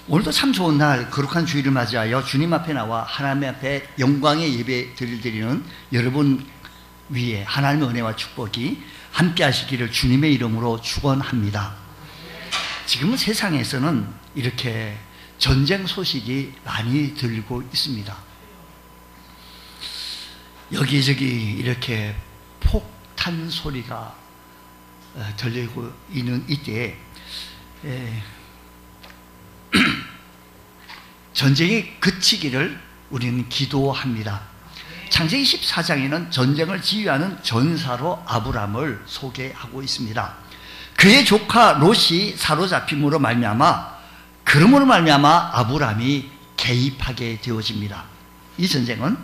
오늘도 참 좋은 날, 거룩한 주일을 맞이하여 주님 앞에 나와 하나님 앞에 영광의 예배를 드리는 여러분 위에 하나님의 은혜와 축복이 함께 하시기를 주님의 이름으로 축원합니다. 지금 세상에서는 이렇게 전쟁 소식이 많이 들리고 있습니다. 여기저기 이렇게 폭탄 소리가 들리고 있는 이때에 전쟁이 그치기를 우리는 기도합니다. 창세기 14장에는 전쟁을 지휘하는 전사로 아브람을 소개하고 있습니다. 그의 조카 롯이 사로잡힘으로 말미암아, 그러므로 말미암아 아브람이 개입하게 되어집니다. 이 전쟁은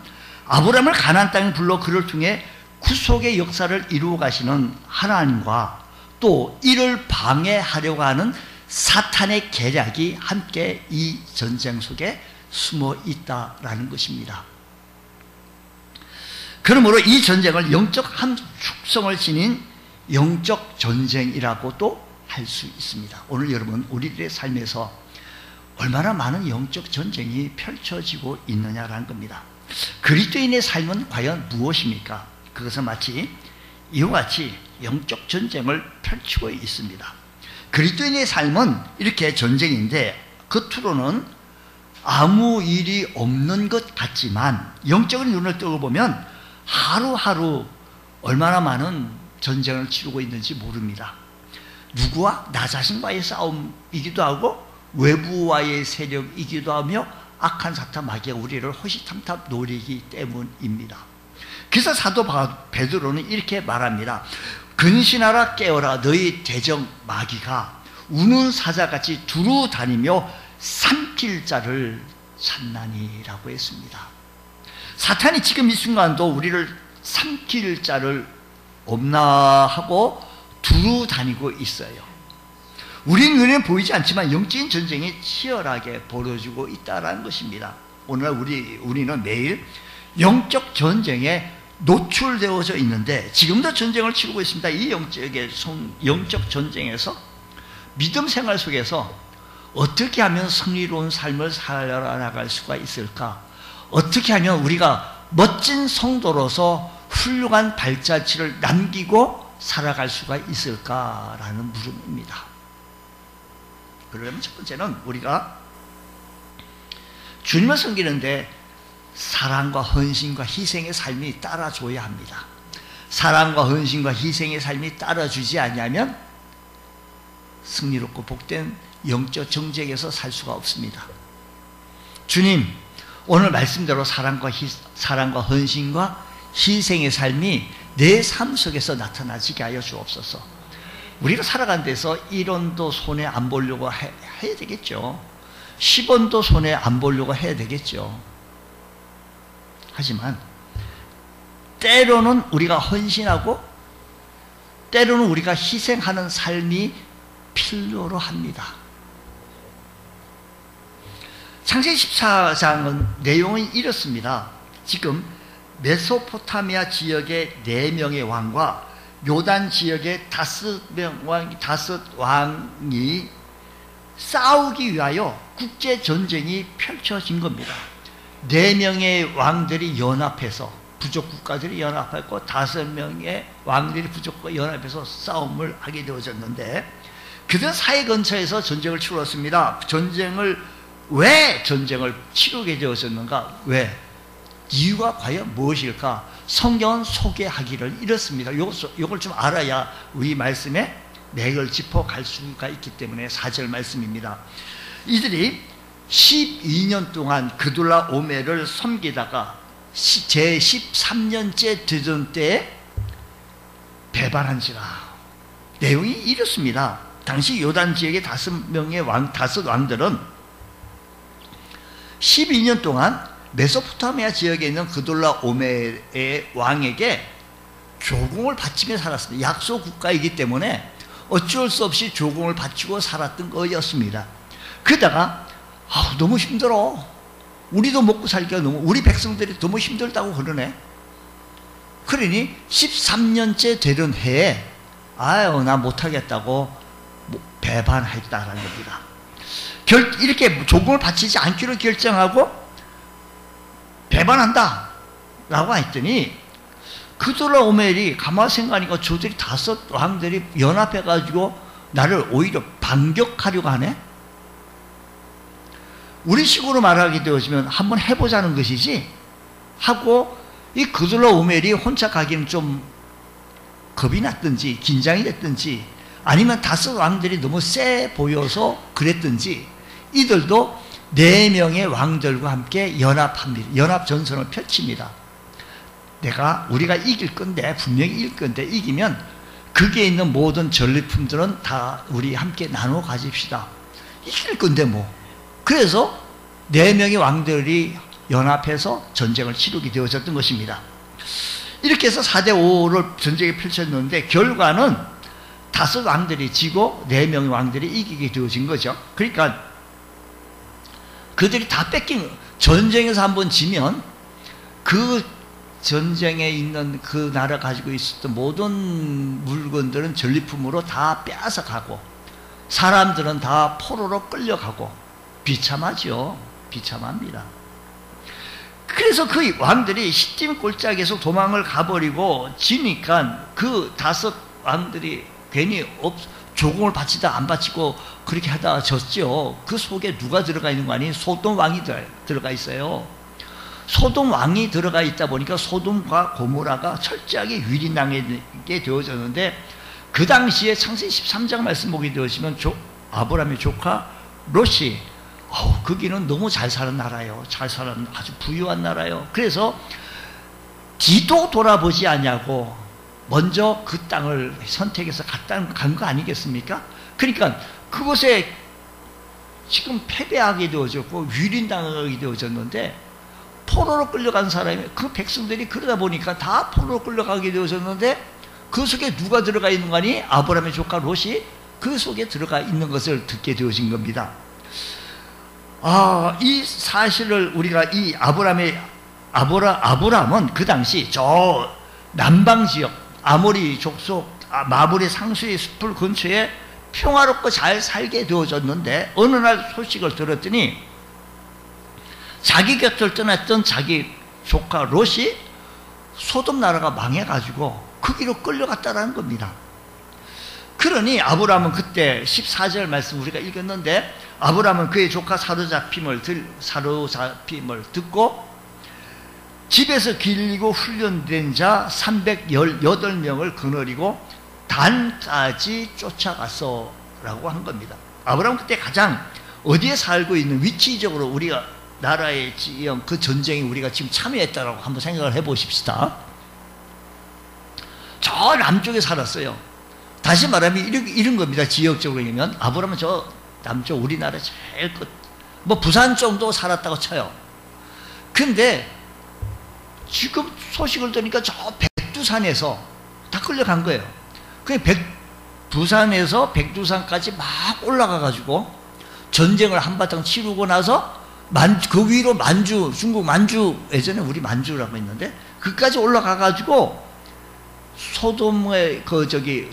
아브람을 가나안 땅에 불러 그를 통해 구속의 역사를 이루어 가시는 하나님과 또 이를 방해하려고 하는 사탄의 계략이 함께 이 전쟁 속에 숨어 있다라는 것입니다. 그러므로 이 전쟁을 영적 함축성을 지닌 영적 전쟁이라고도 할 수 있습니다. 오늘 여러분, 우리들의 삶에서 얼마나 많은 영적 전쟁이 펼쳐지고 있느냐라는 겁니다. 그리스도인의 삶은 과연 무엇입니까? 그것은 마치 이와 같이 영적 전쟁을 펼치고 있습니다. 그리스도인의 삶은 이렇게 전쟁인데 겉으로는 아무 일이 없는 것 같지만 영적인 눈을 뜨고 보면 하루하루 얼마나 많은 전쟁을 치르고 있는지 모릅니다. 누구와? 나 자신과의 싸움이기도 하고 외부와의 세력이기도 하며 악한 사탄 마귀가 우리를 호시탐탐 노리기 때문입니다. 그래서 사도 베드로는 이렇게 말합니다. 근신하라 깨어라, 너희 대적 마귀가 우는 사자같이 두루 다니며 삼킬 자를 찾나니라고 했습니다. 사탄이 지금 이 순간도 우리를 삼킬 자를 없나 하고 두루 다니고 있어요. 우리 눈에 보이지 않지만 영적인 전쟁이 치열하게 벌어지고 있다는 것입니다. 오늘날 우리는 매일 영적 전쟁에 노출되어져 있는데 지금도 전쟁을 치르고 있습니다. 이 영적 전쟁에서 믿음 생활 속에서 어떻게 하면 승리로운 삶을 살아나갈 수가 있을까? 어떻게 하면 우리가 멋진 성도로서 훌륭한 발자취를 남기고 살아갈 수가 있을까라는 물음입니다. 그러려면 첫 번째는 우리가 주님을 섬기는데 사랑과 헌신과 희생의 삶이 따라줘야 합니다. 사랑과 헌신과 희생의 삶이 따라주지 않으면 승리롭고 복된 영적 정쟁에서 살 수가 없습니다. 주님, 오늘 말씀대로 사랑과 헌신과 희생의 삶이 내 삶 속에서 나타나지게 하여 주옵소서. 우리가 살아가는 데서 1원도 손해 안 보려고 해야 되겠죠. 10원도 손해 안 보려고 해야 되겠죠. 하지만 때로는 우리가 헌신하고 때로는 우리가 희생하는 삶이 필요로 합니다. 창세기 14장은 내용은 이렇습니다. 지금 메소포타미아 지역의 4명의 왕과 요단 지역의 5 왕이 싸우기 위하여 국제전쟁이 펼쳐진 겁니다. 4명의 왕들이 연합해서, 부족 국가들이 연합했고 5명의 왕들이 부족과 연합해서 싸움을 하게 되어졌는데 그들 사이 근처에서 전쟁을 치렀습니다. 왜 전쟁을 치르게 되어졌는가? 왜? 이유가 과연 무엇일까? 성경은 소개하기를 이렇습니다. 이걸 좀 알아야 우리 말씀에 맥을 짚어갈 수가 있기 때문에 4절 말씀입니다. 이들이 12년 동안 그둘라 오멜을 섬기다가 제13년째 되던 때에 배반한지라. 내용이 이렇습니다. 당시 요단 지역의 5 왕들은 12년 동안 메소포타미아 지역에 있는 그둘라 오멜의 왕에게 조공을 바치며 살았습니다. 약소 국가이기 때문에 어쩔 수 없이 조공을 바치고 살았던 거였습니다. 그러다가 너무 힘들어. 우리도 먹고 살기가 우리 백성들이 너무 힘들다고 그러네. 그러니 13년째 되던 해에 나 못하겠다고 배반했다라는 겁니다. 이렇게 조공을 바치지 않기로 결정하고 배반한다 라고 했더니 그돌라오멜이 가만 생각하니까 저들이 5 왕들이 연합해 가지고 나를 오히려 반격하려고 하네. 우리식으로 말하게 되어지면 한번 해보자는 것이지 하고, 이 그돌라오멜이 혼자 가기는 좀 겁이 났든지 긴장이 됐든지 아니면 5 왕들이 너무 세 보여서 그랬든지 이들도 4명의 왕들과 함께 연합합니다. 연합전선을 펼칩니다. 우리가 이길 건데, 분명히 이길 건데, 이기면 거기에 있는 모든 전리품들은 다 우리 함께 나눠 가집시다. 이길 건데 뭐. 그래서 4명의 왕들이 연합해서 전쟁을 치르게 되어졌던 것입니다. 이렇게 해서 4대5를 전쟁이 펼쳤는데 결과는 5 왕들이 지고 4명의 왕들이 이기게 되어진 거죠. 그러니까 그들이 다 뺏긴, 전쟁에서 한번 지면 그 전쟁에 있는 그 나라 가지고 있었던 모든 물건들은 전리품으로 다 빼앗아 가고 사람들은 다 포로로 끌려가고 비참하죠. 비참합니다. 그래서 그 왕들이 시딤 골짜기에서 도망을 가버리고 지니까 그 5 왕들이 괜히 조공을 바치다 안 바치고 그렇게 하다가 졌죠. 그 속에 누가 들어가 있는 거 아니에요? 소돔 왕이 들어가 있어요. 소돔 왕이 들어가 있다 보니까 소돔과 고모라가 철저하게 유린당하게 되어졌는데, 그 당시에 창세기 13장 말씀 보게 되어지면 아브라함의 조카 롯이 거기는 너무 잘 사는 나라예요. 잘 사는 아주 부유한 나라예요. 그래서 뒤도 돌아보지 않냐고 먼저 그 땅을 선택해서 간 거 아니겠습니까? 그러니까 그곳에 지금 패배하게 되어졌고 유린당하게 되어졌는데, 포로로 끌려간 사람이, 그 백성들이 그러다 보니까 다 포로로 끌려가게 되어졌는데 그 속에 누가 들어가 있는 거 아니? 아브라함의 조카 롯이 그 속에 들어가 있는 것을 듣게 되어진 겁니다. 이 사실을 우리가 이 아브라함은 그 당시 저 남방 지역 아모리 족속 마블의 상수의 숲을 근처에 평화롭고 잘 살게 되어졌는데, 어느 날 소식을 들었더니 자기 곁을 떠났던 자기 조카 롯이 소돔 나라가 망해가지고 거기로 끌려갔다라는 겁니다. 그러니 아브라함은 그때 14절 말씀 우리가 읽었는데, 아브라함은 그의 조카 사로잡힘을 듣고 집에서 길리고 훈련된 자 318명을 거느리고 단까지 쫓아갔어 라고 한 겁니다. 아브라함은 그때 가장 어디에 살고 있는, 위치적으로 우리가 나라의 지형, 그 전쟁에 우리가 지금 참여했다라고 한번 생각을 해보십시다. 저 남쪽에 살았어요. 다시 말하면 이런 겁니다. 지역적으로 보면 아브라함은 저 남쪽 우리나라 제일 끝, 뭐 부산 정도 살았다고 쳐요. 근데 지금 소식을 들으니까 저 백두산에서 다 끌려간 거예요. 부산에서 백두산까지 막 올라가 가지고 전쟁을 한바탕 치르고 나서 그 위로 만주, 중국 만주, 예전에 우리 만주라고 했는데 그까지 올라가 가지고 소돔의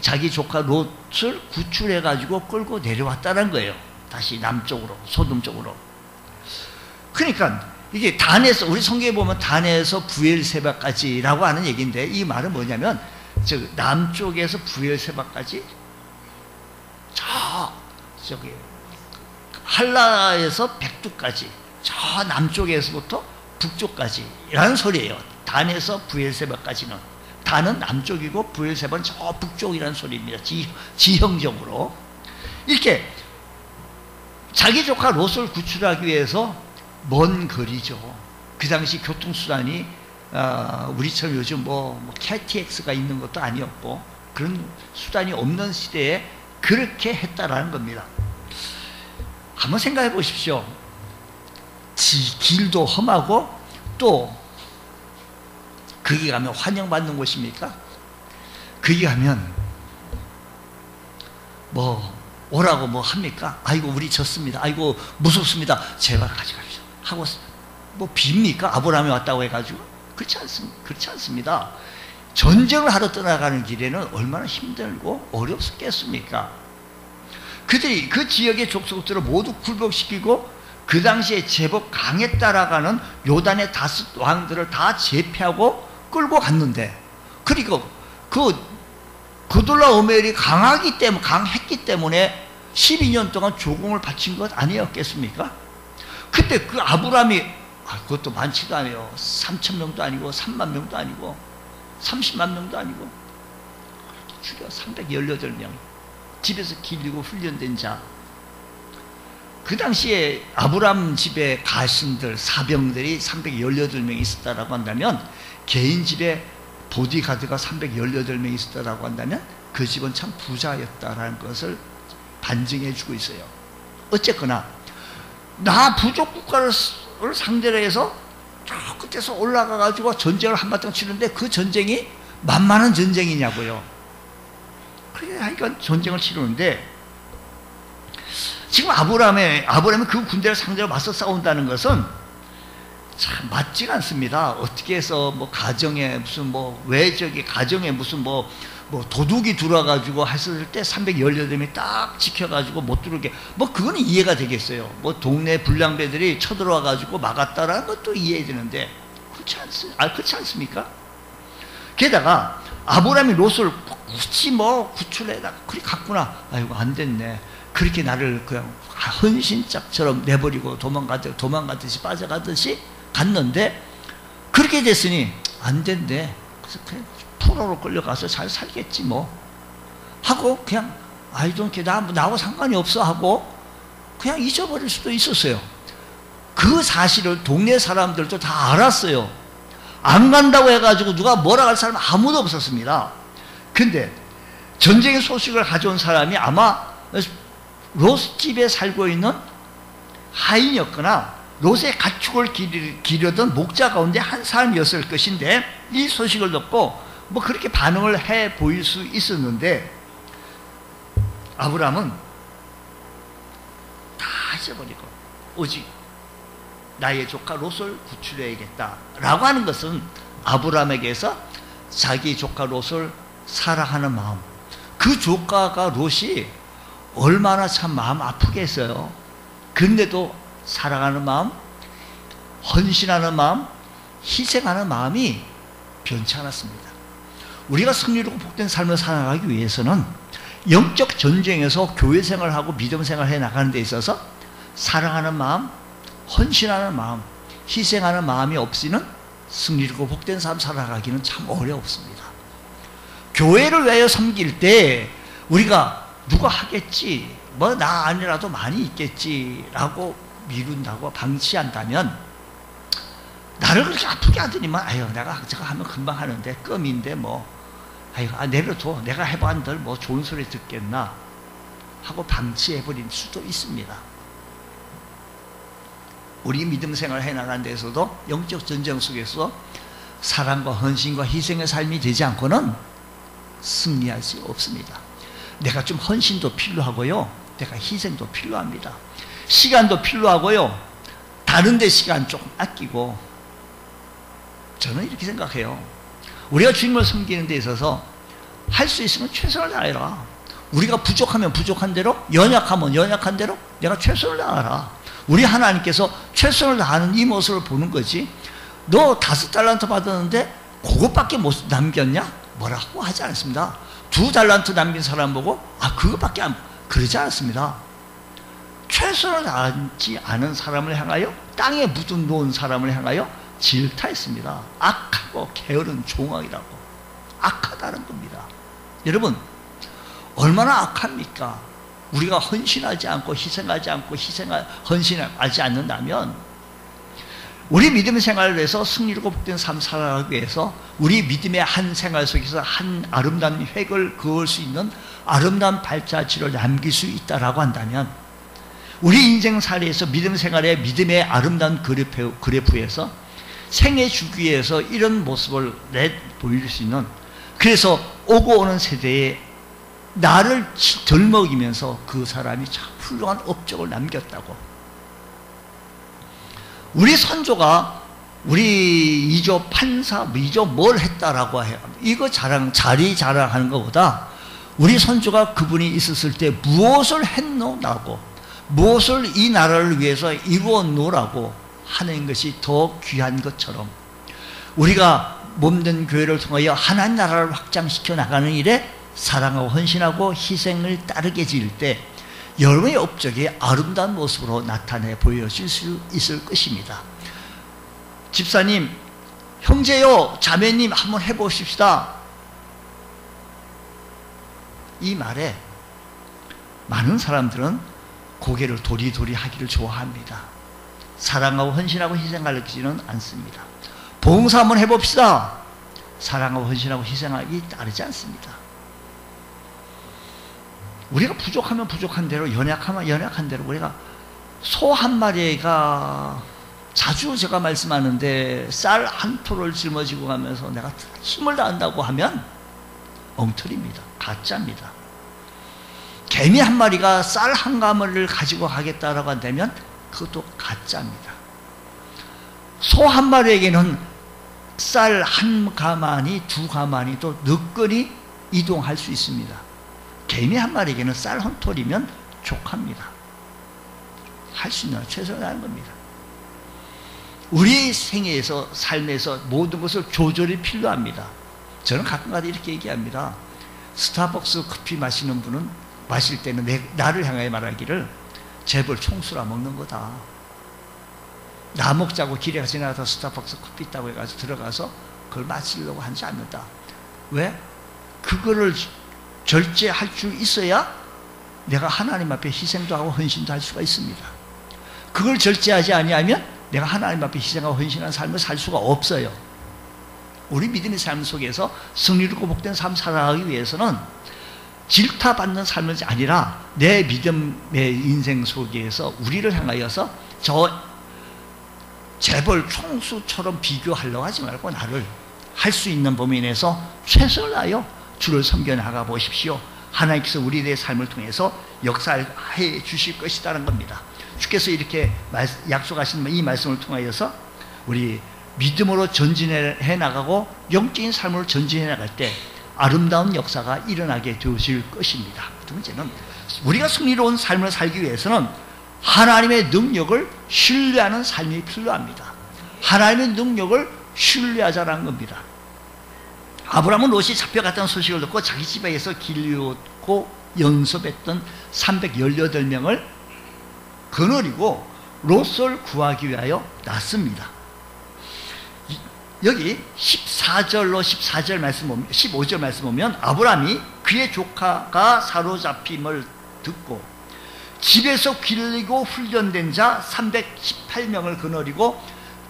자기 조카 롯을 구출해 가지고 끌고 내려왔다는 거예요. 다시 남쪽으로, 소돔 쪽으로. 그러니까 이게 단에서, 우리 성경에 보면 단에서 부엘세바까지라고 하는 얘기인데, 이 말은 뭐냐면 남쪽에서 부엘세바까지 저기 한라에서 백두까지, 저 남쪽에서부터 북쪽까지라는 소리예요. 단에서 부엘세바까지는. 단은 남쪽이고 부엘세바는 저 북쪽이라는 소리입니다. 지형적으로. 이렇게 자기 조카 롯을 구출하기 위해서 먼 거리죠. 그 당시 교통수단이 우리처럼 요즘 뭐 KTX가 있는 것도 아니었고 그런 수단이 없는 시대에 그렇게 했다라는 겁니다. 한번 생각해 보십시오. 길도 험하고 또 거기 가면 환영받는 곳입니까? 거기 가면 뭐 오라고 뭐 합니까? 아이고 우리 졌습니다. 아이고 무섭습니다. 제발 가져가십시오 하고 뭐 빕니까? 아브라함이 왔다고 해가지고. 그렇지 않습니다. 전쟁을 하러 떠나가는 길에는 얼마나 힘들고 어렵겠습니까? 그들이 그 지역의 족속들을 모두 굴복시키고 그 당시에 제법 강했다라가는 요단의 다섯 왕들을 다 제패하고 끌고 갔는데, 그리고 그돌라오멜이 강했기 때문에 12년 동안 조공을 바친 것 아니었겠습니까? 그때 그 아브라함이 그것도 많지도 않아요. 3,000명도 아니고 3만 명도 아니고 30만 명도 아니고 죽여 318명 집에서 길리고 훈련된 자. 그 당시에 아브라함 집에 가신들 사병들이 318명 있었다라고 한다면, 개인 집에 보디가드가 318명 있었다라고 한다면 그 집은 참 부자였다라는 것을 반증해 주고 있어요. 어쨌거나 나 부족 국가를 상대로 해서 저 끝에서 올라가 가지고 전쟁을 한바탕 치는데 그 전쟁이 만만한 전쟁이냐고요. 그러니까 전쟁을 치르는데, 지금 아브라함이 그 군대를 상대로 맞서 싸운다는 것은 참 맞지가 않습니다. 어떻게 해서 뭐 가정에 무슨 뭐 외적이 가정에 무슨 뭐 도둑이 들어와가지고 했을 때 318명이 딱 지켜가지고 못 들어오게, 뭐 그거는 이해가 되겠어요. 뭐 동네 불량배들이 쳐들어와가지고 막았다라는 것도 이해되는데, 그렇지 않습니까? 게다가 아브라함이 롯을 굳이 뭐 구출해다가 그리 갔구나. 아이고 안 됐네. 그렇게 나를 그냥 헌신짝처럼 내버리고 도망가듯이 빠져가듯이 갔는데, 그렇게 됐으니 안 된대. 그래서 그냥 포로로 끌려가서 잘 살겠지 뭐 하고 그냥 I don't care, 나하고 상관이 없어 하고 그냥 잊어버릴 수도 있었어요. 그 사실을 동네 사람들도 다 알았어요. 안 간다고 해가지고 누가 뭐라 할 사람 아무도 없었습니다. 근데 전쟁의 소식을 가져온 사람이 아마 롯 집에 살고 있는 하인이었거나 롯의 가축을 기르던 목자 가운데 한 사람이었을 것인데, 이 소식을 듣고 뭐 그렇게 반응을 해 보일 수 있었는데, 아브라함은 다 잊어버리고 오직 나의 조카 롯을 구출해야겠다 라고 하는 것은 아브라함에게서 자기 조카 롯을 사랑하는 마음, 그 조카가 롯이 얼마나 참 마음 아프게 했어요. 근데도 사랑하는 마음, 헌신하는 마음, 희생하는 마음이 변치 않았습니다. 우리가 승리로 복된 삶을 살아가기 위해서는 영적 전쟁에서 교회 생활하고 믿음 생활해 나가는 데 있어서 사랑하는 마음, 헌신하는 마음, 희생하는 마음이 없이는 승리로 복된 삶 살아가기는 참 어렵습니다. 교회를 위하여 섬길 때 우리가 누가 하겠지, 뭐 나 아니라도 많이 있겠지라고 미룬다고 방치한다면, 나를 그렇게 아프게 하더니만 아유 내가 저거 하면 금방 하는데 껌인데 뭐 아유 내려둬, 내가 해봐한들 뭐 좋은 소리 듣겠나 하고 방치해버릴 수도 있습니다. 우리 믿음 생활 해나가는 데서도 영적 전쟁 속에서 사랑과 헌신과 희생의 삶이 되지 않고는 승리할 수 없습니다. 내가 좀 헌신도 필요하고요, 내가 희생도 필요합니다. 시간도 필요하고요, 다른 데 시간 조금 아끼고. 저는 이렇게 생각해요. 우리가 주님을 섬기는 데 있어서 할 수 있으면 최선을 다해라. 우리가 부족하면 부족한 대로, 연약하면 연약한 대로 내가 최선을 다하라. 우리 하나님께서 최선을 다하는 이 모습을 보는 거지, 너 5달란트 받았는데 그것밖에 못 남겼냐? 뭐라고 하지 않습니다. 2달란트 남긴 사람 보고 그것밖에 안, 그러지 않습니다. 최선을 다하지 않은 사람을 향하여, 땅에 묻은 놓은 사람을 향하여 질타했습니다. 악하고 게으른 종악이라고. 악하다는 겁니다. 여러분, 얼마나 악합니까? 우리가 헌신하지 않고 희생하지 않고 헌신하지 않는다면, 우리 믿음의 생활을 위해서 승리로 복된 삶 살아가기 위해서 우리 믿음의 한 생활 속에서 한 아름다운 획을 그을 수 있는 아름다운 발자취를 남길 수 있다라고 한다면, 우리 인생 사례에서 믿음 생활의 믿음의 아름다운 그래프에서 생애 주기에서 이런 모습을 보일 수 있는, 그래서 오고 오는 세대에 나를 덜 먹이면서 그 사람이 참 훌륭한 업적을 남겼다고. 우리 선조가 우리 이조 판사, 이조 뭘 했다라고 해요. 이거 자리 자랑하는 것보다 우리 선조가 그분이 있었을 때 무엇을 했노라고, 무엇을 이 나라를 위해서 이루었노라고 하는 것이 더 귀한 것처럼, 우리가 몸된 교회를 통하여 하나님 나라를 확장시켜 나가는 일에 사랑하고 헌신하고 희생을 따르게 지을 때 여러분의 업적이 아름다운 모습으로 나타내 보여질 수 있을 것입니다. 집사님, 형제요, 자매님, 한번 해보십시다. 이 말에 많은 사람들은 고개를 도리도리 하기를 좋아합니다. 사랑하고 헌신하고 희생하지는 않습니다. 봉사 한번 해봅시다. 사랑하고 헌신하고 희생하기 따르지 않습니다. 우리가 부족하면 부족한 대로, 연약하면 연약한 대로, 우리가 소 한 마리가, 자주 제가 말씀하는데 쌀 한 토를 짊어지고 가면서 내가 힘을 다한다고 하면 엉터리입니다. 가짜입니다. 개미 한 마리가 쌀 한 가마를 가지고 가겠다라고 한다면 그것도 가짜입니다. 소 한 마리에게는 쌀 한 가마니 두 가마니도 느슨히 이동할 수 있습니다. 개미 한 마리에게는 쌀 한 톨이면 족합니다. 할 수 있는 최선을 다하는 겁니다. 우리 생애에서, 삶에서 모든 것을 조절이 필요합니다. 저는 가끔가다 이렇게 얘기합니다. 스타벅스 커피 마시는 분은 마실 때는 나를 향하여 말하기를 재벌 총수라 먹는 거다. 나 먹자고 길에 지나가서 스타벅스 커피 있다고 해가지고 들어가서 그걸 마시려고 하지 않는다. 왜? 그거를 절제할 수 있어야 내가 하나님 앞에 희생도 하고 헌신도 할 수가 있습니다. 그걸 절제하지 아니하면 내가 하나님 앞에 희생하고 헌신하는 삶을 살 수가 없어요. 우리 믿음의 삶 속에서 승리롭고 복된 삶 살아가기 위해서는 질타받는 삶이 아니라 내 믿음의 인생 속에서 우리를 향하여서 저 재벌 총수처럼 비교하려고 하지 말고 나를 할 수 있는 범위 내에서 최선을 다하여 주를 섬겨 나가 보십시오. 하나님께서 우리의 삶을 통해서 역사해 주실 것이라는 겁니다. 주께서 이렇게 약속하신 이 말씀을 통하여서 우리 믿음으로 전진해 나가고 영적인 삶으로 전진해 나갈 때 아름다운 역사가 일어나게 되실 것입니다. 두 번째는 우리가 승리로운 삶을 살기 위해서는 하나님의 능력을 신뢰하는 삶이 필요합니다. 하나님의 능력을 신뢰하자라는 겁니다. 아브라함은 롯이 잡혀갔다는 소식을 듣고 자기 집에서 길리고 연습했던 318명을 거느리고 롯을 구하기 위하여 났습니다. 여기 14절 말씀 보면, 15절 말씀 보면 아브라함이 그의 조카가 사로잡힘을 듣고 집에서 길리고 훈련된 자 318명을 거느리고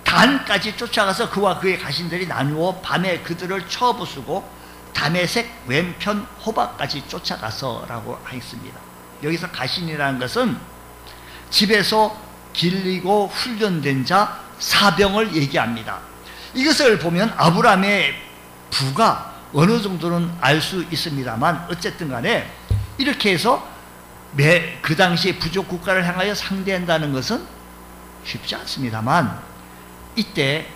단까지 쫓아가서 그와 그의 가신들이 나누어 밤에 그들을 쳐부수고 다메섹 왼편 호박까지 쫓아가서라고 하였습니다. 여기서 가신이라는 것은 집에서 길리고 훈련된 자 사병을 얘기합니다. 이것을 보면 아브라함의 부가 어느 정도는 알 수 있습니다만 어쨌든 간에 이렇게 해서 그 당시에 부족 국가를 향하여 상대한다는 것은 쉽지 않습니다만 이때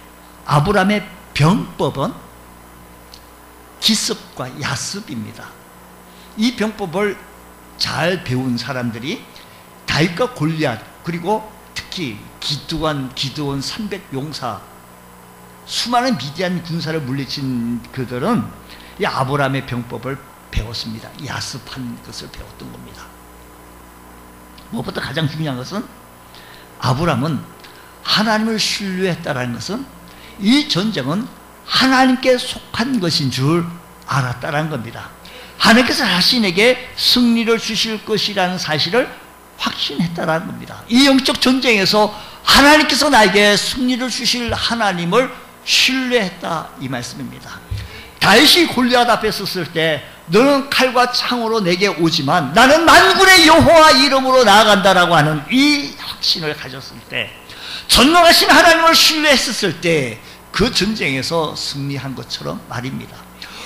아브라함의 병법은 기습과 야습입니다. 이 병법을 잘 배운 사람들이 다윗과 골리앗, 그리고 특히 기드온 300용사, 수많은 미디안 군사를 물리친 그들은 이 아브라함의 병법을 배웠습니다. 야습한 것을 배웠던 겁니다. 무엇보다 가장 중요한 것은 아브라함은 하나님을 신뢰했다는 것은 이 전쟁은 하나님께 속한 것인 줄 알았다는 겁니다. 하나님께서 자신에게 승리를 주실 것이라는 사실을 확신했다는 겁니다. 이 영적 전쟁에서 하나님께서 나에게 승리를 주실 하나님을 신뢰했다, 이 말씀입니다. 다윗이 골리앗 앞에 섰을 때 너는 칼과 창으로 내게 오지만 나는 만군의 여호와 이름으로 나아간다라고 하는 이 확신을 가졌을 때, 전능하신 하나님을 신뢰했었을 때 그 전쟁에서 승리한 것처럼 말입니다.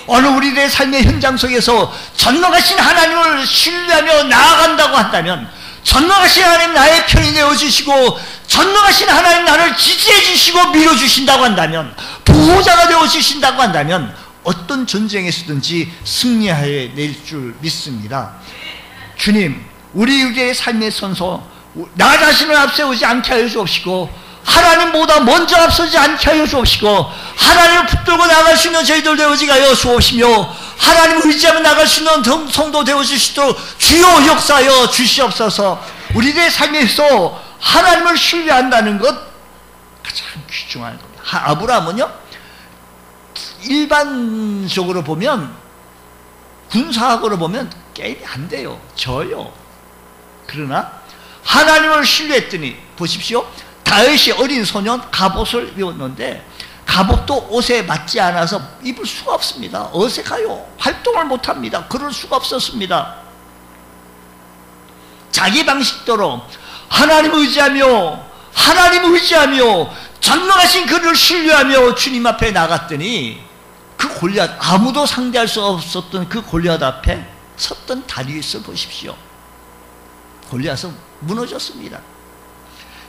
어느 우리들의 삶의 현장 속에서 전능하신 하나님을 신뢰하며 나아간다고 한다면, 전능하신 하나님 나의 편이 되어주시고 전능하신 하나님 나를 지지해 주시고 밀어주신다고 한다면, 보호자가 되어주신다고 한다면 어떤 전쟁에서든지 승리하여 낼 줄 믿습니다. 주님, 우리의 삶의 선서 나 자신을 앞세우지 않게 하여 주옵시고 하나님보다 먼저 앞서지 않게 하여 주옵시고 하나님을 붙들고 나갈 수 있는 저희들 되어지게 하여 주옵시며 하나님을 의지하며 나갈 수 있는 성도 되어주시도록 주여 역사하여 주시옵소서. 우리들의 삶에서 하나님을 신뢰한다는 것 가장 귀중한 겁니다. 아브라함은요, 일반적으로 보면, 군사학으로 보면 게임이 안 돼요. 져요. 그러나 하나님을 신뢰했더니 보십시오. 다윗이 어린 소년 갑옷을 입었는데 갑옷도 옷에 맞지 않아서 입을 수가 없습니다. 어색해요. 활동을 못합니다. 그럴 수가 없었습니다. 자기 방식대로 하나님을 의지하며 전능하신 그를 신뢰하며 주님 앞에 나갔더니 그 골리앗, 아무도 상대할 수 없었던 그 골리앗 앞에 섰던 다윗을 보십시오. 골리앗은 무너졌습니다.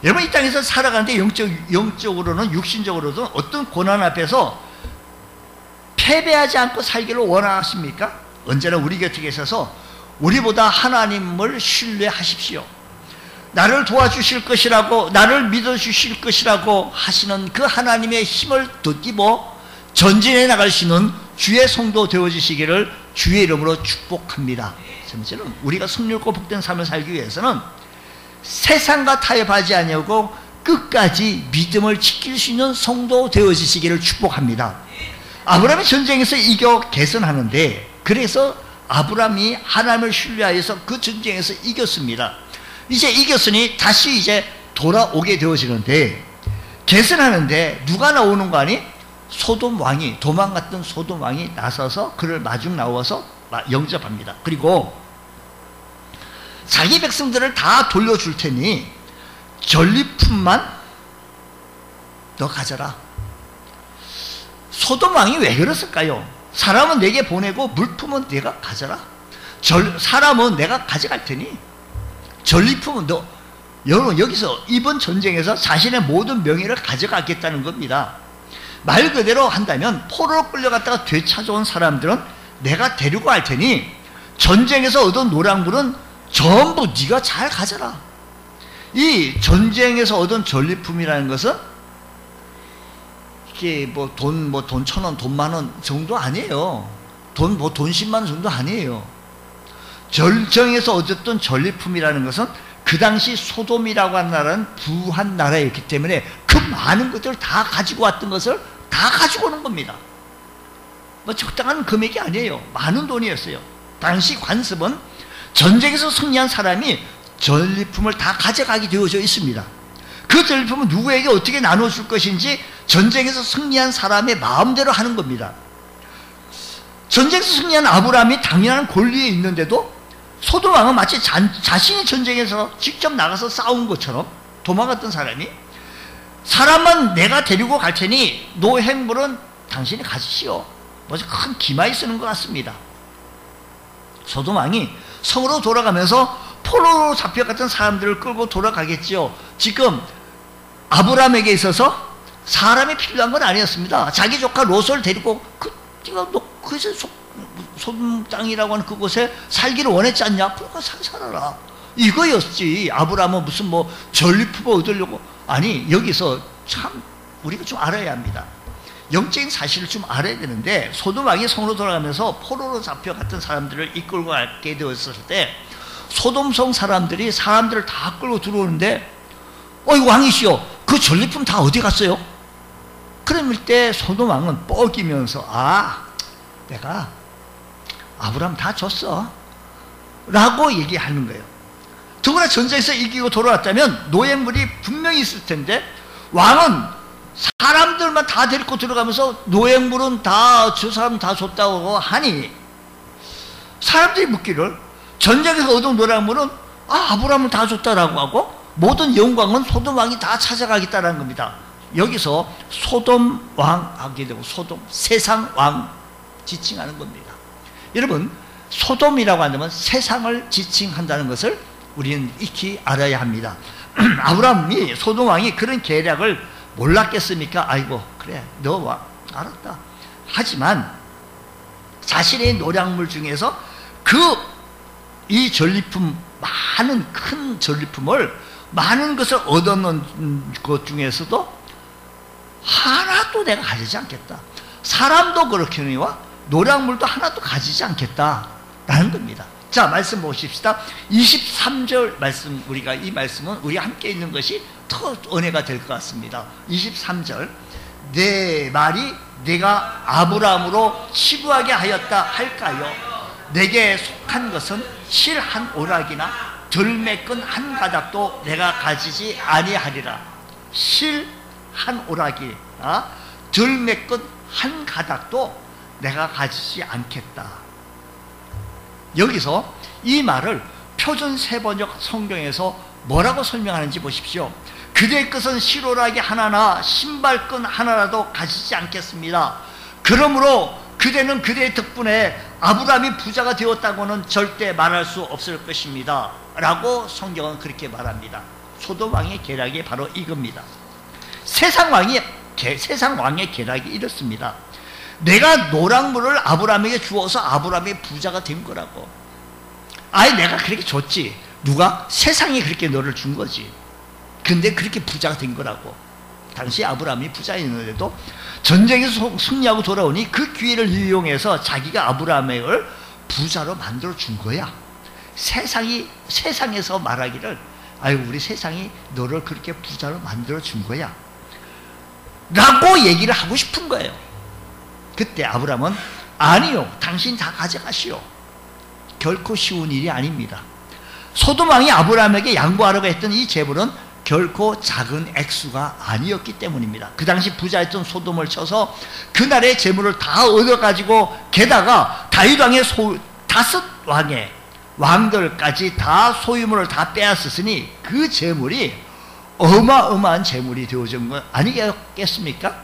여러분, 이 땅에서 살아가는데 영적으로는, 육신적으로는 어떤 고난 앞에서 패배하지 않고 살기를 원하십니까? 언제나 우리 곁에 계셔서 우리보다 하나님을 신뢰하십시오. 나를 도와주실 것이라고, 나를 믿어주실 것이라고 하시는 그 하나님의 힘을 덧입어 전진해 나갈 수 있는 주의 성도 되어주시기를 주의 이름으로 축복합니다. 첫째는 우리가 승리롭고 복된 삶을 살기 위해서는 세상과 타협하지 아니하고 끝까지 믿음을 지킬 수 있는 성도 되어지시기를 축복합니다. 아브라함이 전쟁에서 이겨 개선하는데, 그래서 아브라함이 하나님을 신뢰하여서 그 전쟁에서 이겼습니다. 이제 이겼으니 다시 이제 돌아오게 되어지는데, 개선하는데 누가 나오는 거 아니? 소돔 왕이, 도망갔던 소돔 왕이 나서서 그를 마중 나와서 영접합니다. 그리고 자기 백성들을 다 돌려줄 테니 전리품만 너 가져라. 소돔 왕이 왜 그랬을까요? 사람은 내게 보내고 물품은 내가 가져라. 사람은 내가 가져갈 테니 전리품은 너. 여러분, 여기서 이번 전쟁에서 자신의 모든 명예를 가져가겠다는 겁니다. 말 그대로 한다면 포로로 끌려갔다가 되찾아온 사람들은 내가 데리고 갈 테니 전쟁에서 얻은 노량물은 전부 네가 잘 가져라. 이 전쟁에서 얻은 전리품이라는 것은 이게 돈 1,000원, 돈 10,000원 정도 아니에요. 돈 10만 원 정도 아니에요. 전쟁에서 얻었던 전리품이라는 것은 그 당시 소돔이라고 하는 나라는 부한 나라였기 때문에 그 많은 것들을 다 가지고 왔던 것을 다 가지고 오는 겁니다. 적당한 금액이 아니에요. 많은 돈이었어요. 당시 관습은 전쟁에서 승리한 사람이 전리품을 다 가져가게 되어져 있습니다. 그 전리품은 누구에게 어떻게 나눠줄 것인지 전쟁에서 승리한 사람의 마음대로 하는 겁니다. 전쟁에서 승리한 아브라함이 당연한 권리에 있는데도 소돔 왕은 마치 자신이 전쟁에서 직접 나가서 싸운 것처럼 도망갔던 사람이 사람만 내가 데리고 갈 테니 노획물은 당신이 가지시오. 뭐지 큰 기마에 쓰는 것 같습니다. 소돔 왕이 성으로 돌아가면서 포로로 잡혀갔던 사람들을 끌고 돌아가겠지요. 지금 아브라함에게 있어서 사람이 필요한 건 아니었습니다. 자기 조카 롯을 데리고 그곳에 소돔 땅이라고 하는 그곳에 살기를 원했지 않냐? 그러니까 살아라. 이거였지. 아브라함은 무슨 전리품을 얻으려고. 아니, 여기서 참 우리가 좀 알아야 합니다. 영적인 사실을 좀 알아야 되는데, 소돔 왕이 성으로 돌아가면서 포로로 잡혀갔던 사람들을 이끌고 가게 되었을 때 소돔성 사람들이 사람들을 다 끌고 들어오는데 이거 왕이시여, 그 전리품 다 어디 갔어요? 그럴 때 소돔 왕은 뻐기면서 내가 아브라함 다 줬어 라고 얘기하는 거예요. 더구나 전쟁에서 이기고 돌아왔다면 노예물이 분명히 있을 텐데 왕은 사람들만 다 데리고 들어가면서 노예물은 다 저 사람 다 줬다고 하니 사람들이 묻기를 전쟁에서 얻은 노예물은 아브라함을 다 줬다라고 하고 모든 영광은 소돔 왕이 다 찾아가겠다는 겁니다. 여기서 소돔 왕 하게 되고 소돔 세상 왕 지칭하는 겁니다. 여러분, 소돔이라고 한다면 세상을 지칭한다는 것을 우리는 익히 알아야 합니다. 아브라함이 소돔 왕이 그런 계략을 몰랐겠습니까? 아이고 그래 너 와 알았다. 하지만 자신의 노량물 중에서 이 전리품, 많은 큰 전리품을, 많은 것을 얻어놓은 것 중에서도 하나도 내가 가지지 않겠다. 사람도 그렇거니와 노량물도 하나도 가지지 않겠다라는 겁니다. 자, 말씀 보십시다. 23절 말씀, 우리가 이 말씀은 우리 함께 있는 것이 더 은혜가 될 것 같습니다. 23절, 내 말이 내가 아브라함으로 치부하게 하였다 할까요? 내게 속한 것은 실 한 오락이나 덜매끈 한 가닥도 내가 가지지 아니하리라. 실 한 오락이, 덜매끈 한 가닥도 내가 가지지 않겠다. 여기서 이 말을 표준 세번역 성경에서 뭐라고 설명하는지 보십시오. 그대의 것은 실오락이 하나나 신발끈 하나라도 가지지 않겠습니다. 그러므로 그대는 그대의 덕분에 아브라함이 부자가 되었다고는 절대 말할 수 없을 것입니다. 라고 성경은 그렇게 말합니다. 소돔 왕의 계략이 바로 이겁니다. 세상 왕의 계략이 이렇습니다. 내가 노랑물을 아브라함에게 주어서 아브라함이 부자가 된 거라고. 아예 내가 그렇게 줬지. 누가? 세상이 그렇게 너를 준 거지. 근데 그렇게 부자가 된 거라고. 당시 아브라함이 부자였는데도 전쟁에서 승리하고 돌아오니 그 기회를 이용해서 자기가 아브라함을 부자로 만들어 준 거야. 세상에서 말하기를, 아유, 우리 세상이 너를 그렇게 부자로 만들어 준 거야 라고 얘기를 하고 싶은 거예요. 그때 아브라함은 아니요, 당신 다 가져가시오. 결코 쉬운 일이 아닙니다. 소돔 왕이 아브라함에게 양보하려고 했던 이 재물은 결코 작은 액수가 아니었기 때문입니다. 그 당시 부자였던 소돔을 쳐서 그날의 재물을 다 얻어가지고, 게다가 다윗 왕의 5왕의 왕들까지 다 소유물을 다 빼앗았으니 그 재물이 어마어마한 재물이 되어진 건 아니겠습니까?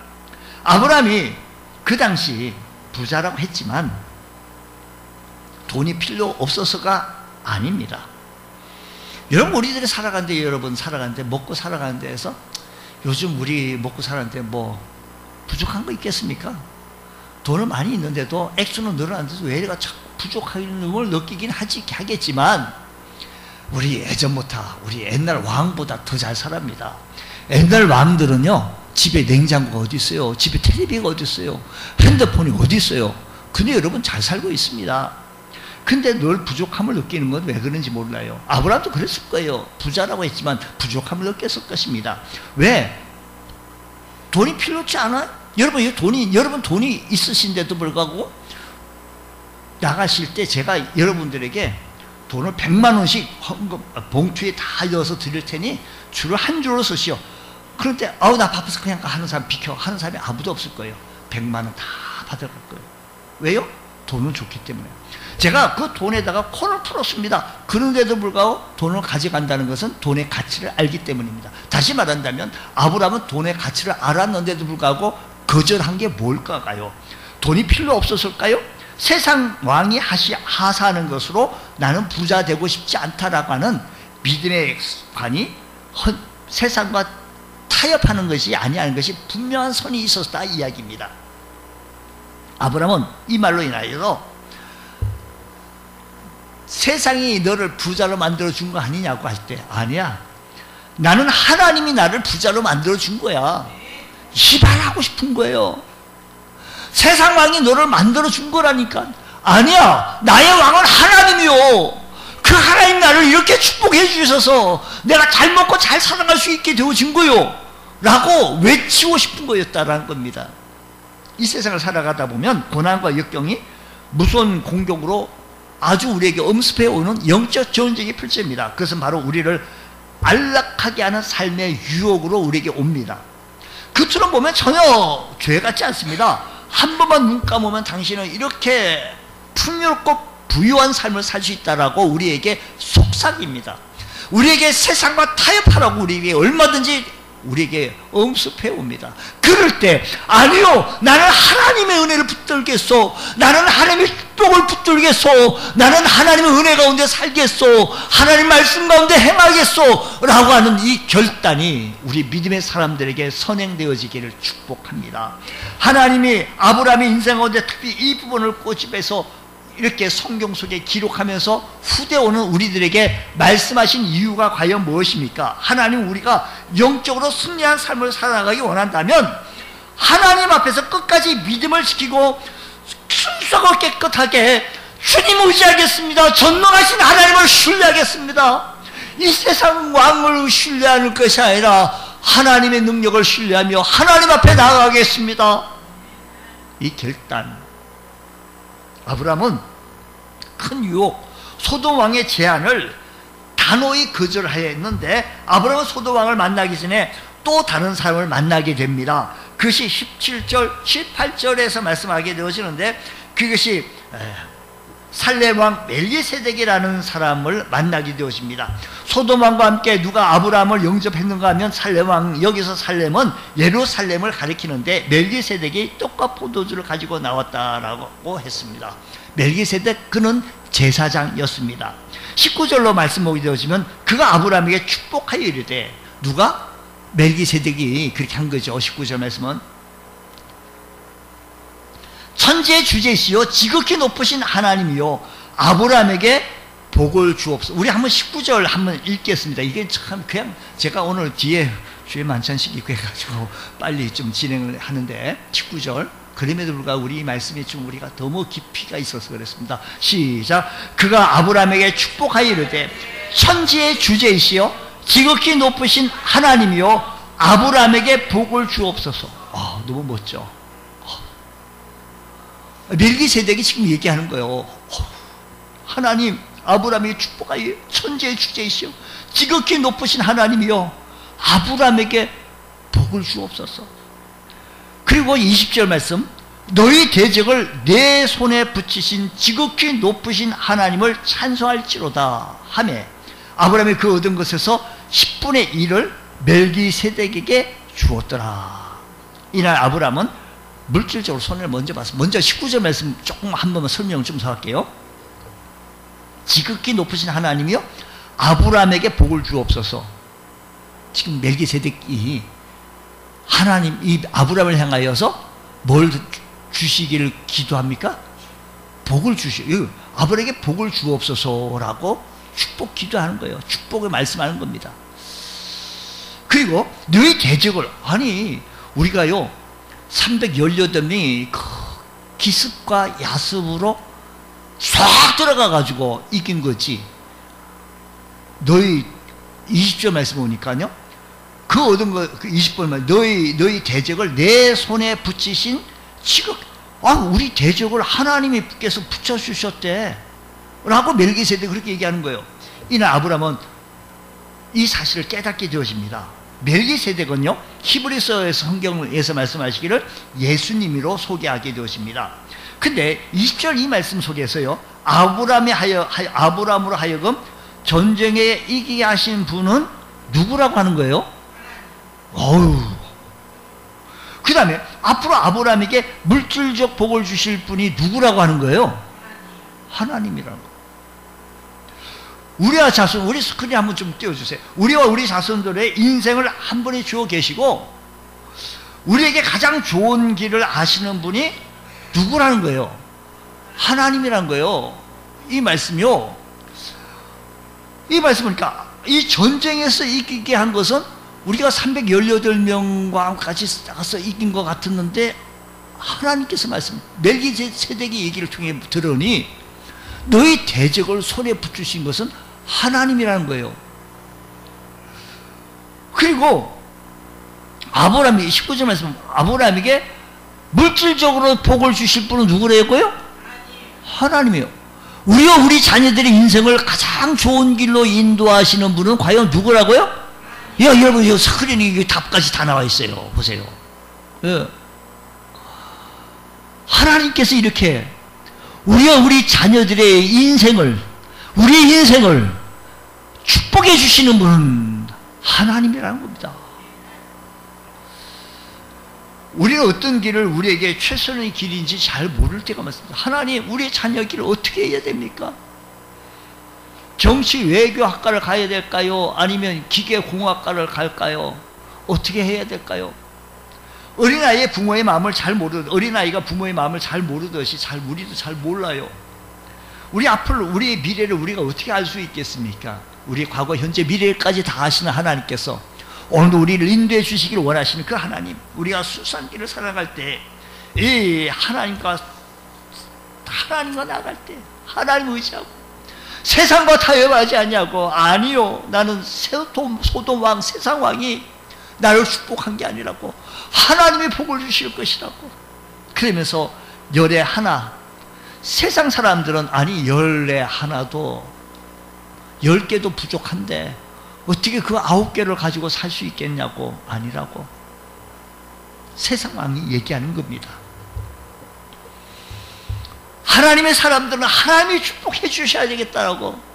아브라함이 그 당시 부자라고 했지만 돈이 필요 없어서가 아닙니다. 여러분, 우리들이 살아가는데, 여러분 살아가는데, 먹고 살아가는 데에서 요즘 우리 먹고 살아가는데 뭐 부족한 거 있겠습니까? 돈은 많이 있는데도 액수는 늘어나는데도 왜 내가 자꾸 부족한 걸 느끼긴 하겠지만, 우리 예전부터, 우리 옛날 왕보다 더 잘 살합니다. 옛날 왕들은요, 집에 냉장고가 어디 있어요? 집에 텔레비가 어디 있어요? 핸드폰이 어디 있어요? 근데 여러분 잘 살고 있습니다. 근데 늘 부족함을 느끼는 건 왜 그런지 몰라요. 아브라함도 그랬을 거예요. 부자라고 했지만 부족함을 느꼈을 것입니다. 왜? 돈이 필요치 않아요? 여러분 돈이 있으신데도 불구하고 나가실 때 제가 여러분들에게 돈을 100만 원씩 봉투에 다 넣어서 드릴 테니 줄을 한 줄로 쓰시오. 그런데 아우 나 바빠서 그냥 하는 사람 비켜 하는 사람이 아무도 없을 거예요. 100만 원 다 받아갈 거예요. 왜요? 돈은 좋기 때문에. 제가 그 돈에다가 코를 풀었습니다. 그런데도 불구하고 돈을 가져간다는 것은 돈의 가치를 알기 때문입니다. 다시 말한다면 아브라함은 돈의 가치를 알았는데도 불구하고 거절한 게 뭘까요? 돈이 필요 없었을까요? 세상 왕이 하사하는 것으로 나는 부자 되고 싶지 않다라고 하는 믿음의 관이 세상과 타협하는 것이 아니하는 것이 분명한 선이 있었다 이야기입니다. 아브라함은 이 말로 인하여서 세상이 너를 부자로 만들어 준 거 아니냐고 할 때, 아니야, 나는 하나님이 나를 부자로 만들어 준 거야. 이 말하고 싶은 거예요. 세상 왕이 너를 만들어 준 거라니까. 아니야, 나의 왕은 하나님이요. 그 하나님 나를 이렇게 축복해 주셔서 내가 잘 먹고 잘 살아갈 수 있게 되어진 거요 라고 외치고 싶은 거였다라는 겁니다. 이 세상을 살아가다 보면 고난과 역경이 무서운 공격으로 아주 우리에게 엄습해 오는 영적 전쟁이 펼쳐집니다. 그것은 바로 우리를 안락하게 하는 삶의 유혹으로 우리에게 옵니다. 겉으로 보면 전혀 죄 같지 않습니다. 한 번만 눈 감으면 당신은 이렇게 풍요롭고 부유한 삶을 살 수 있다라고 우리에게 속삭입니다. 우리에게 세상과 타협하라고 우리에게 얼마든지 우리에게 엄습해 옵니다. 그럴 때 아니요, 나는 하나님의 은혜를 붙들겠소, 나는 하나님의 축복을 붙들겠소, 나는 하나님의 은혜 가운데 살겠소, 하나님 말씀 가운데 행하겠소 라고 하는 이 결단이 우리 믿음의 사람들에게 선행되어지기를 축복합니다. 하나님이 아브라함의 인생 가운데 특히 이 부분을 꼬집어서 이렇게 성경 속에 기록하면서 후대 오는 우리들에게 말씀하신 이유가 과연 무엇입니까? 하나님, 우리가 영적으로 승리한 삶을 살아가기 원한다면 하나님 앞에서 끝까지 믿음을 지키고 순수하고 깨끗하게 주님 의지하겠습니다, 전능하신 하나님을 신뢰하겠습니다, 이 세상 왕을 신뢰하는 것이 아니라 하나님의 능력을 신뢰하며 하나님 앞에 나아가겠습니다. 이 결단, 아브라함은 큰 유혹, 소돔 왕의 제안을 단호히 거절하였는데 아브라함은 소돔 왕을 만나기 전에 또 다른 사람을 만나게 됩니다. 그것이 17절, 18절에서 말씀하게 되어지는데 그것이 살렘 왕 멜기세덱이라는 사람을 만나게 되어집니다. 소돔 왕과 함께 누가 아브라함을 영접했는가 하면 살렘 왕, 여기서 살렘은 예루살렘을 가리키는데 멜기세덱이 떡과 포도주를 가지고 나왔다라고 했습니다. 멜기세덱, 그는 제사장이었습니다. 19절로 말씀하게 되어지면 그가 아브라함에게 축복하여 이르되, 누가? 멜기세덱이 그렇게 한 거죠. 19절 말씀은 천지의 주제시요 지극히 높으신 하나님이요 아브라함에게 복을 주옵소서. 우리 한번 19절 한번 읽겠습니다. 이게 참 그냥 제가 오늘 뒤에 주의 만찬식 있고 해가지고 빨리 좀 진행을 하는데 19절, 그럼에도 불구하고 우리 말씀이 좀 우리가 너무 깊이가 있어서 그렇습니다. 시작. 그가 아브라함에게 축복하여 이르되 천지의 주제이시요 지극히 높으신 하나님이요 아브라함에게 복을 주옵소서. 너무 멋져. 멜기세덱이 지금 얘기하는 거예요. 하나님, 아브라함에게 축복하여 천지의 주제이시오 지극히 높으신 하나님이요 아브라함에게 복을 주옵소서. 그리고 20절 말씀, 너희 대적을 내 손에 붙이신 지극히 높으신 하나님을 찬송할지로다 하매 아브라함이 그 얻은 것에서 10분의 1을 멜기세덱에게 주었더라. 이날 아브라함은 물질적으로 손해를 먼저 봤습니다. 먼저 19절 말씀 조금 한 번만 설명 좀 더 할게요. 지극히 높으신 하나님이요 아브라함에게 복을 주옵소서. 지금 멜기세덱이 하나님, 이 아브라함을 향하여서 뭘 주시기를 기도합니까? 복을 주시오. 아브라함에게 복을 주옵소서라고 축복 기도하는 거예요. 축복을 말씀하는 겁니다. 그리고 너희 대적을, 아니 우리가요 318명이 기습과 야습으로 싹 들어가 가지고 이긴 거지. 너희 20절 말씀 보니까요 그 얻은 거, 그 20번만 너희 대적을 내 손에 붙이신 지극, 우리 대적을 하나님께서 붙여주셨대 라고 멜기세덱이 그렇게 얘기하는 거예요. 이날 아브라함은 이 사실을 깨닫게 되어집니다. 멜기세덱은요 히브리서에서 성경에서 말씀하시기를 예수님으로 소개하게 되어집니다. 근데 20절 이 말씀 속에서요 아브라함으로 하여금 전쟁에 이기게 하신 분은 누구라고 하는 거예요? 그 다음에 앞으로 아브라함에게 물질적 복을 주실 분이 누구라고 하는 거예요? 하나님이라는 거. 우리와 자손, 우리 스크린 한번 좀 띄워주세요. 우리와 우리 자손들의 인생을 한 분이 주어 계시고 우리에게 가장 좋은 길을 아시는 분이 누구라는 거예요? 하나님이라는 거예요. 이 말씀이요, 이 말씀이니까 이 전쟁에서 이기게 한 것은 우리가 318명과 같이 가서 이긴 것 같았는데 하나님께서 말씀, 멜기세덱의 얘기를 통해 들으니 너희 대적을 손에 붙이신 것은 하나님이라는 거예요. 그리고 아브라함이 19절 말씀, 아브라함에게 물질적으로 복을 주실 분은 누구래고요? 하나님이요. 우리와 우리 자녀들의 인생을 가장 좋은 길로 인도하시는 분은 과연 누구라고요? 여러분, 이 스크린이 답까지 다 나와 있어요. 보세요. 하나님께서 이렇게 우리와 우리 자녀들의 인생을, 우리의 인생을 축복해 주시는 분은 하나님이라는 겁니다. 우리는 어떤 길을 우리에게 최선의 길인지 잘 모를 때가 많습니다. 하나님, 우리의 자녀 길을 어떻게 해야 됩니까? 정치 외교학과를 가야 될까요? 아니면 기계공학과를 갈까요? 어떻게 해야 될까요? 어린아이의 부모의 마음을 잘 어린아이가 부모의 마음을 잘 모르듯이 우리도 잘 몰라요. 우리 앞을, 우리의 미래를 우리가 어떻게 알 수 있겠습니까? 우리 과거, 현재, 미래까지 다 아시는 하나님께서 오늘도 우리를 인도해 주시기를 원하시는 그 하나님, 우리가 수산길을 살아갈 때, 하나님과 나갈 때, 하나님 의지하고, 세상과 타협하지 않냐고. 아니요, 나는 소돔 왕, 세상 왕이 나를 축복한 게 아니라고. 하나님이 복을 주실 것이라고. 그러면서 열의 하나, 세상 사람들은 아니 열의 하나도 10개도 부족한데 어떻게 그 9개를 가지고 살 수 있겠냐고. 아니라고. 세상 왕이 얘기하는 겁니다. 하나님의 사람들은 하나님이 축복해 주셔야 되겠다라고.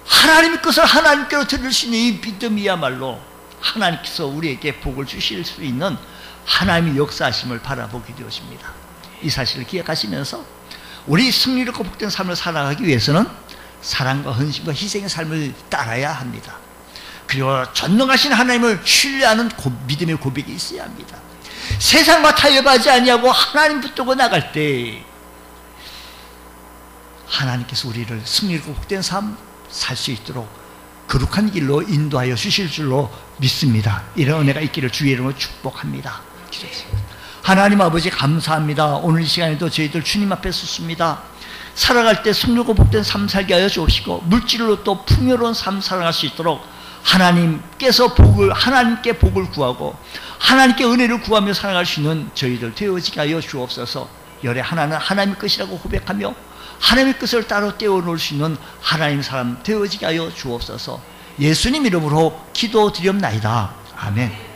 하나님의 것을 하나님께로 들을 수 있는 이 믿음이야말로 하나님께서 우리에게 복을 주실 수 있는 하나님의 역사하심을 바라보게 되었습니다. 이 사실을 기억하시면서 우리 승리롭고 복된 삶을 살아가기 위해서는 사랑과 헌신과 희생의 삶을 따라야 합니다. 그리고 전능하신 하나님을 신뢰하는 믿음의 고백이 있어야 합니다. 세상과 타협하지 아니하고 하나님 붙들고 나갈 때 하나님께서 우리를 승리롭고 복된 삶 살 수 있도록 거룩한 길로 인도하여 주실 줄로 믿습니다. 이런 은혜가 있기를 주의 이름으로 축복합니다. 기도했습니다. 하나님 아버지 감사합니다. 오늘 이 시간에도 저희들 주님 앞에 섰습니다. 살아갈 때 승리롭고 복된 삶 살게 하여 주옵시고 물질로 또 풍요로운 삶 살아갈 수 있도록 하나님께 복을 구하고 하나님께 은혜를 구하며 살아갈 수 있는 저희들 되어지게 하여 주옵소서. 열의 하나는 하나님의 것이라고 고백하며 하나님의 것을 따로 떼어놓을 수 있는 하나님의 사람 되어지게 하여 주옵소서. 예수님 이름으로 기도드리옵나이다. 아멘.